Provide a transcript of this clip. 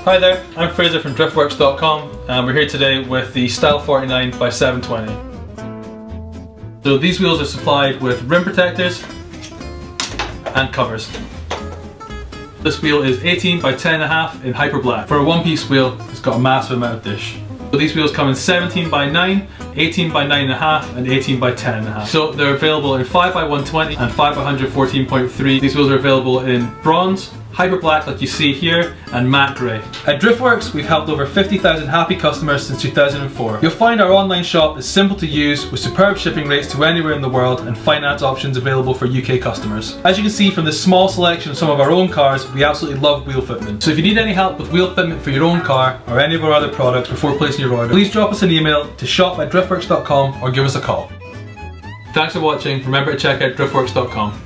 Hi there, I'm Fraser from Driftworks.com and we're here today with the Style49 by 720. So these wheels are supplied with rim protectors and covers. This wheel is 18 by 10.5 in hyper black. For a one-piece wheel, it's got a massive amount of dish. So these wheels come in 17 by 9, 18 by 9.5 and 18 by 10.5. So they're available in 5 by 120 and 5 by 114.3. These wheels are available in bronze, hyper black like you see here, and matte grey. At Driftworks, we've helped over 50,000 happy customers since 2004. You'll find our online shop is simple to use with superb shipping rates to anywhere in the world and finance options available for UK customers. As you can see from this small selection of some of our own cars, we absolutely love wheel fitment. So if you need any help with wheel fitment for your own car or any of our other products before placing your order, please drop us an email to shop@driftworks.com or give us a call. Thanks for watching. Remember to check out driftworks.com.